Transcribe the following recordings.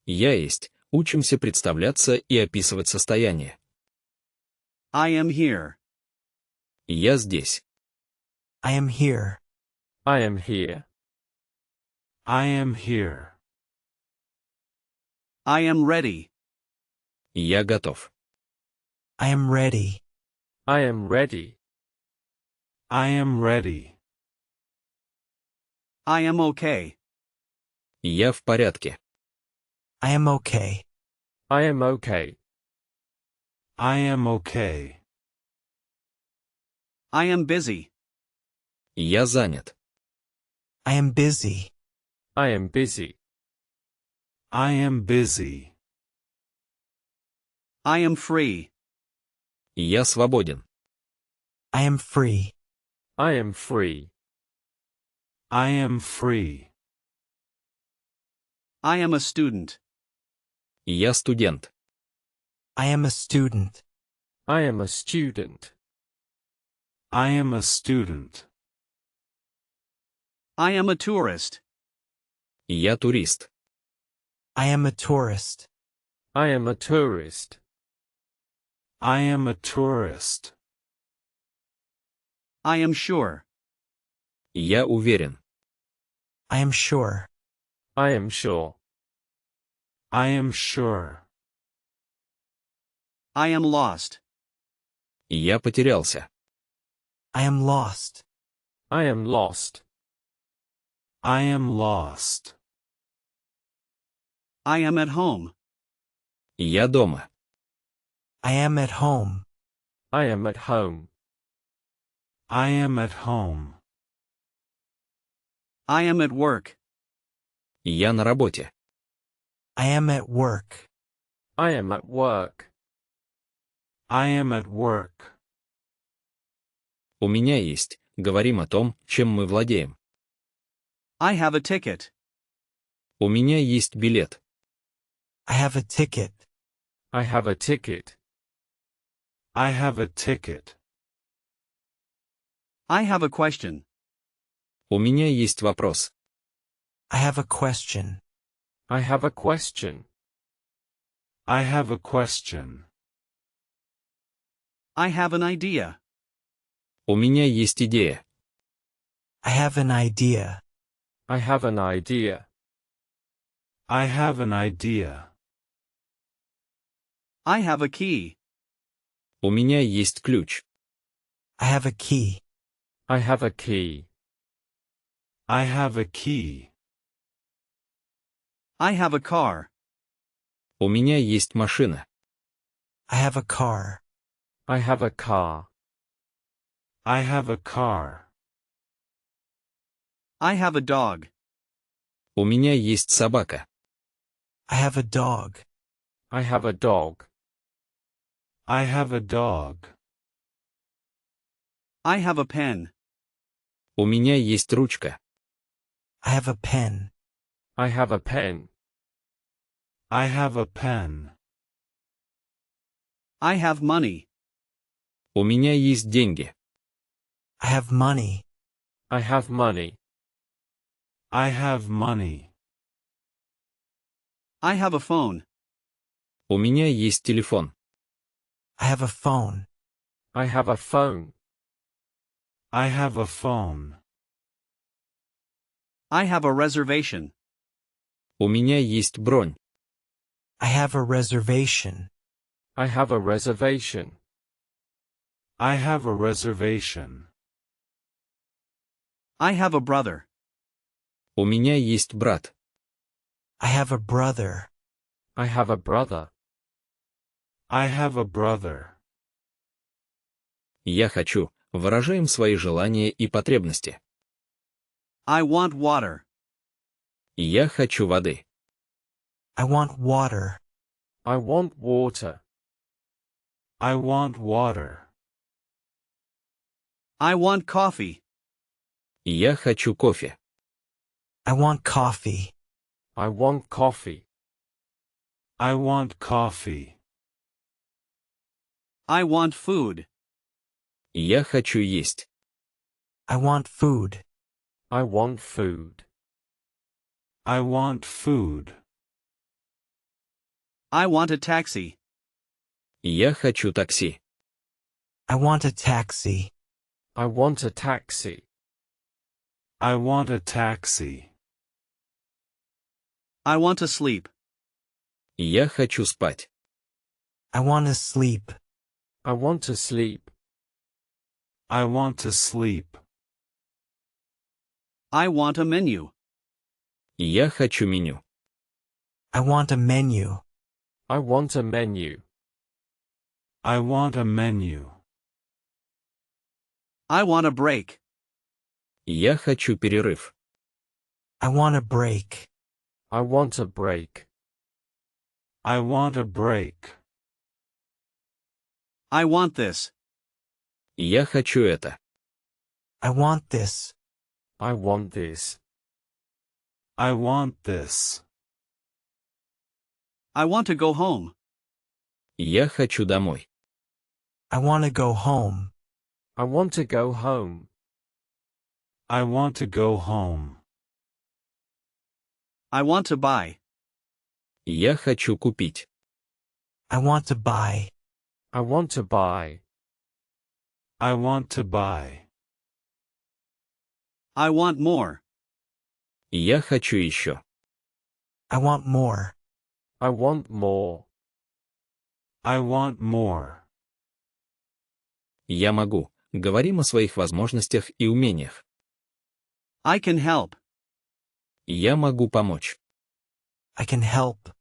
Есть. Учимся представляться и описывать состояние. I am here. Я здесь. I am here. I am here. I am here. I am ready. Я готов. I am ready. I am ready. I am ready. I am okay. Я в порядке. I am okay. I am okay. I am okay. I am busy. Я занят. I am busy. I am busy. I am busy. I am free. Я свободен. I am free. I am free. I am free. I am a student. Я студент. I am a student. I am a student. I am a student. I am a tourist. Я турист. I am a tourist. I am a tourist. I am a tourist. I am sure. Я уверен. I am sure. I am sure. I am sure. I am lost. Я потерялся. I am lost. I am lost. I am lost. I am at home. Я дома. I am at home. I am at home. I am at home. I am at work. Я на работе. I am at work. I am at work. I am at work. У меня есть. Говорим о том, чем мы владеем. I have a ticket. У меня есть билет. I have a ticket. I have a ticket. I have a ticket. I have a question. У меня есть вопрос. I have a question. I have a question. I have a question. I have an idea. У меня есть идея. I have an idea. I have an idea. I have an idea. I have a key. У меня есть ключ. I have a key. I have a key. I have a key. I have a car. У меня есть машина. I have a car. I have a car. I have a car. I have a dog. У меня есть собака. I have a dog. I have a dog. I have a dog. I have a pen. У меня есть ручка. I have a pen. I have a pen. I have a pen. I have money. У меня есть деньги. I have money. I have money. I have money. I have a phone. У меня есть телефон. I have a phone. I have a phone. I have a phone. I have a reservation. У меня есть бронь. I have a reservation. I have a reservation. I have a reservation. I have a brother. У меня есть брат. I have a brother. I have a brother. I have a brother. Я хочу. Выражаем свои желания и потребности. I want water. Я хочу воды. I want water. I want water. I want water. I want coffee. Я хочу кофе. I want coffee. I want coffee. I want coffee. I want food. Я хочу есть. I want food. I want food. I want food. I want a taxi. Я хочу такси. I want a taxi. I want a taxi. I want a taxi. I want to sleep. Я хочу спать. I want to sleep. I want to sleep. I want to sleep. I want a menu. Я хочу меню. I want a menu. I want a menu. I want a menu. I want a break. Я хочу перерыв. I want a break. I want a break. I want a break. I want this. Я хочу это. I want this. I want this. I want this. I want to go home. Я хочу домой. I want to go home. I want to go home. I want to go home. I want to buy. Я хочу купить. I want to buy. I want to buy. I want to buy. I want more. Я хочу еще. I want more. I want more. I want more. Я могу. Говорим о своих возможностях и умениях. I can help. Я могу помочь. I can help.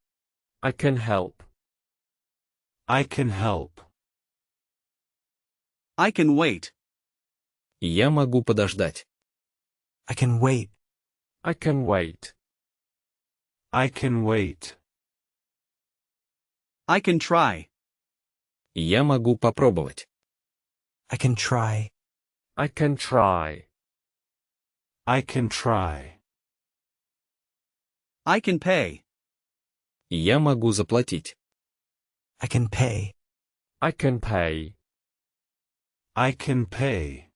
I can help. I can help. I can wait. Я могу подождать. I can wait. I can wait. I can wait. I can try. Я могу попробовать. I can try. I can try. I can try. I can pay. Я могу заплатить. I can pay. I can pay. I can pay.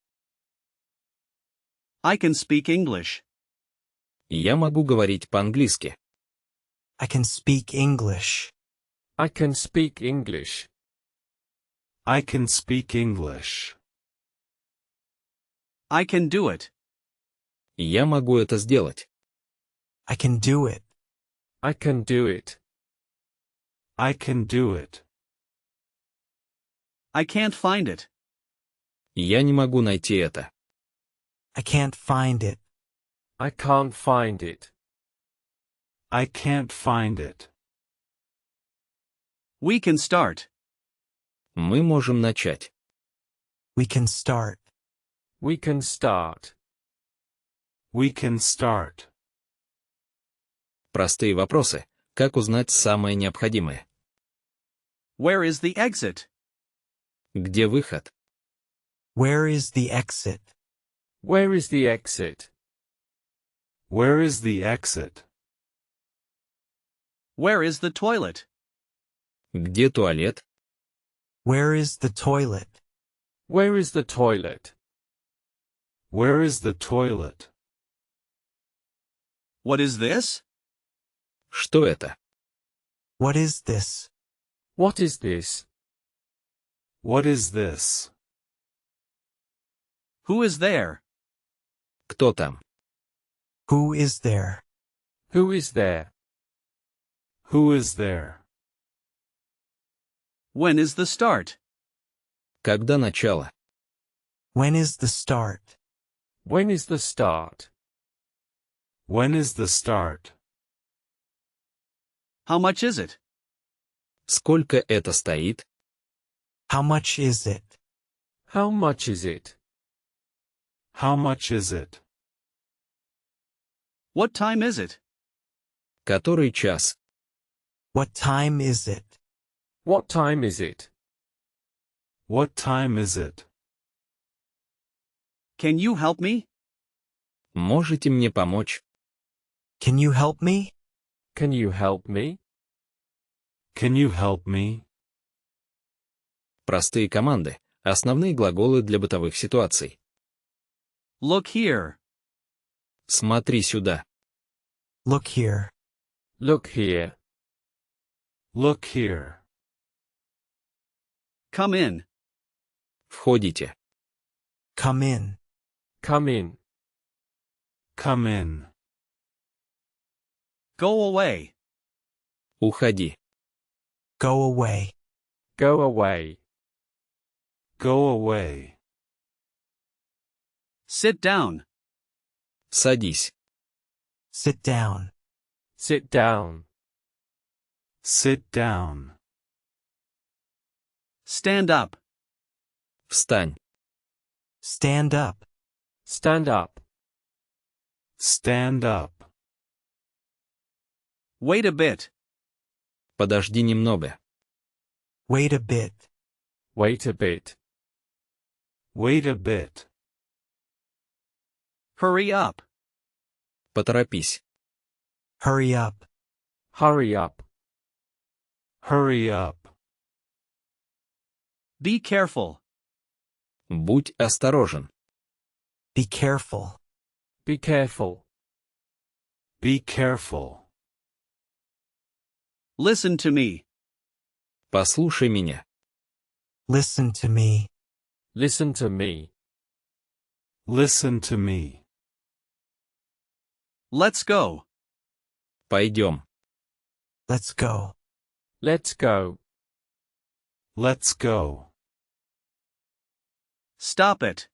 I can speak English. Я могу говорить по-английски. I can speak English. I can speak English. I can speak English. I can do it. Я могу это сделать. I can do it. I can do it. I can do it. I can't find it. Я не могу найти это. I can't find it. I can't find it. I can't find it. We can start. Мы можем начать. We can start. We can start. We can start. Простые вопросы. Как узнать самое необходимое? Where is the exit? Где выход? Where is the exit? Where is the exit? Where is the exit? Where is the toilet? Где туалет? Where is the toilet? Where is the toilet? Where is the toilet? What is this? Что это? What is this? What is this? What is this? Who is there? Кто там? Who is there? Who is there? Who is there? When is the start? Когда начало? When is the start? When is the start? When is the start? How much is it? Сколько это стоит? How much is it? How much is it? How much is it? What time is it? Который час? What time is it? What time is it? What time is it? Can you help me? Можете мне помочь? Can you help me? Can you help me? Can you help me? Простые команды. Основные глаголы для бытовых ситуаций. Look here. Смотри сюда. Look here. Look here. Look here. Come in. Входите. Come in. Come in. Come in. Go away. Уходи. Go away. Go away. Go away. Sit down. Садись. Sit down. Sit down. Sit down. Stand up. Встань. Stand up. Stand up. Stand up. Wait a bit. Подожди немного. Wait a bit. Wait a bit. Wait a bit. Hurry up. Поторопись. Hurry up. Hurry up. Hurry up. Be careful. Будь осторожен. Be careful. Be careful. Be careful. Listen to me. Послушай меня. Listen to me. Listen to me. Listen to me. Let's go. Пойдем. Let's go. Let's go. Let's go. Stop it.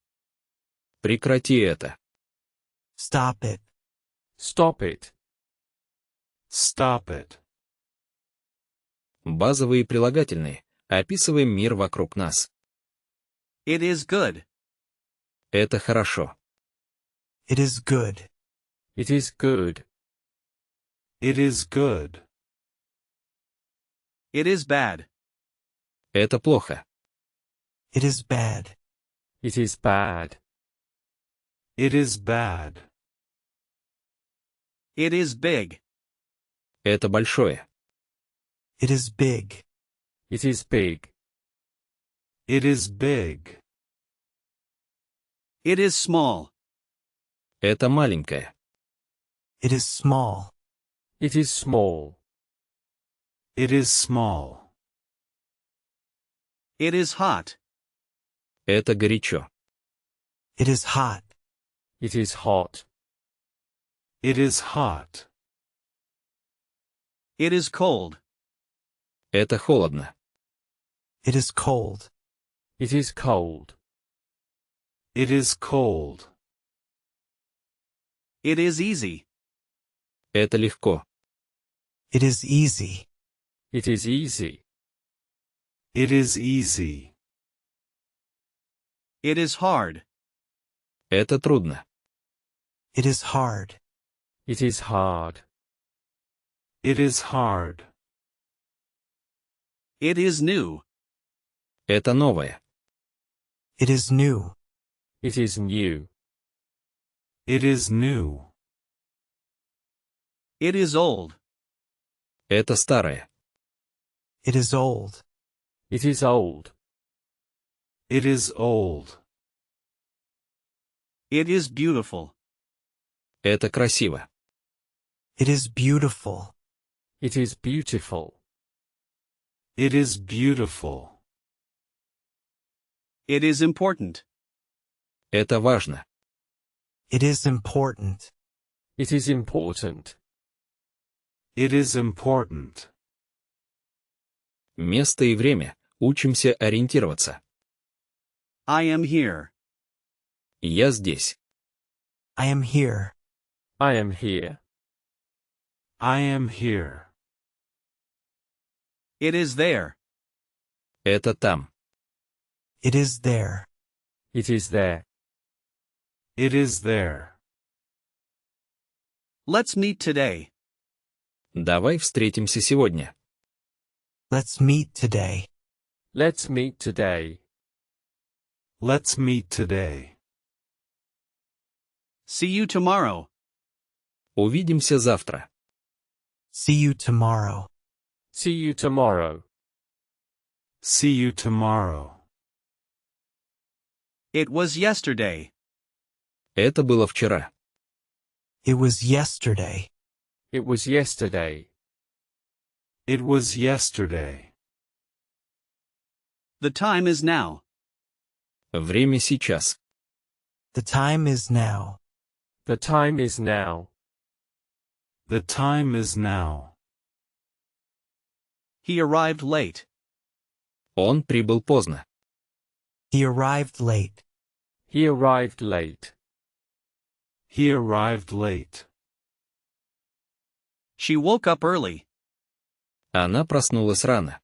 Прекрати это. Stop it. Stop it. Stop it. Базовые прилагательные. Описываем мир вокруг нас. It is good. Это хорошо. It is good. It is good. It is good. It is bad. Это плохо. It is bad. It is bad. It is bad. It is big. Это большое. It is big. It is big. It is big. It is small. Это маленькое. It is small. It is small. It is small. It is hot. Это горячо. It is hot. It is hot. It is hot. It is cold. Это холодно. It is cold. It is cold. It is cold. It is easy. Это легко. It is easy. It is easy. It is easy. It is hard. Это трудно. It is hard. It is hard. It is hard. It is new. Это новое. It is new. It is new. It is new. It is old. Это старое. It is old. It is old. It is old. It is beautiful. Это красиво. It is beautiful. It is beautiful. It is beautiful. It is important. Это важно. It is important. It is important. It is important. Место и время. Учимся ориентироваться. I am here. Я здесь. I am here. I am here. I am here. It is there. Это там. It is there. It is there. It is there. Let's meet today. Давай встретимся сегодня. Let's meet today. Let's meet today. Let's meet today. See you tomorrow. Увидимся завтра. See you tomorrow. See you tomorrow. See you tomorrow. It was yesterday. Это было вчера. It was yesterday. It was yesterday. It was yesterday. The time is now. Время сейчас. The time is now. The time is now. The time is now. He arrived late. Он прибыл поздно. He arrived late. He arrived late. He arrived late. She woke up early. Она проснулась рано.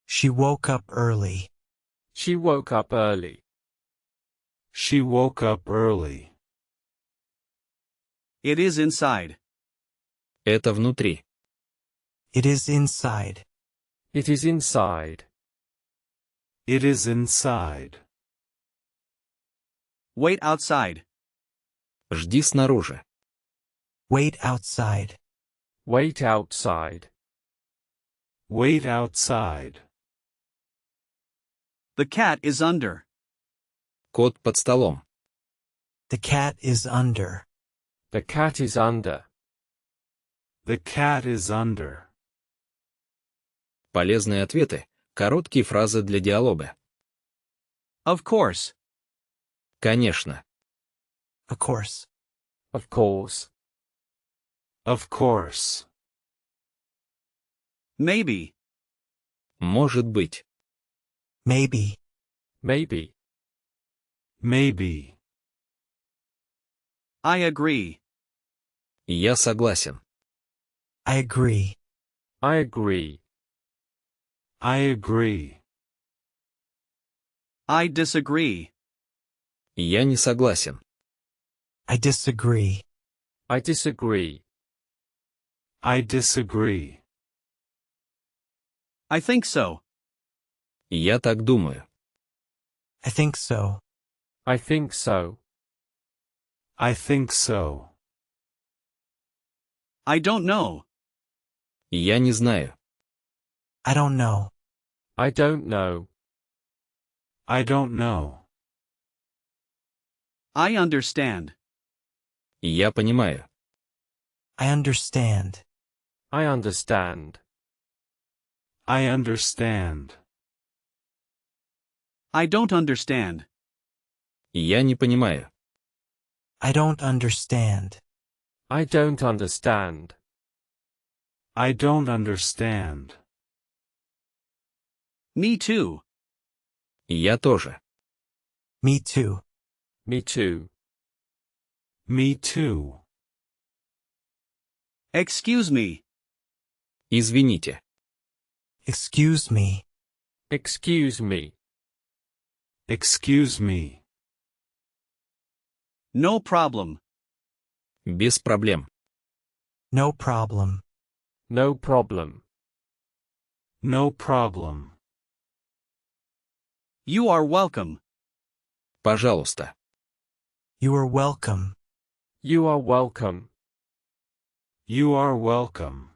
She woke up early. She woke up early. She woke up early. It is inside. Это внутри. It is inside. It is inside. It is inside. Wait outside. Жди снаружи. Wait outside. Wait outside. Wait outside. The cat is under. Кот под столом. The cat is under. The cat is under. The cat is under. Полезные ответы. Короткие фразы для диалога. Of course. Конечно. Of course. Of course. Of course. Maybe. Может быть. Maybe. Maybe. Maybe. I agree. Я согласен. I agree. I agree. I agree. I disagree. Я не согласен. I disagree. I disagree. I disagree. I think so. Я так думаю. I think so. I think so. I think so. I don't know. Я не знаю. I don't know. I don't know. I don't know. I understand. Я понимаю. I understand. I understand. I understand. I don't understand. Я не понимаю. I don't understand. I don't understand. I don't understand. Me too. Я тоже. Me too. Me too. Me too. Excuse me. Извините. Excuse me. Excuse me. Excuse me. No problem. Без проблем. No problem. No problem. No problem. You are welcome. Пожалуйста. You are welcome. You are welcome. You are welcome.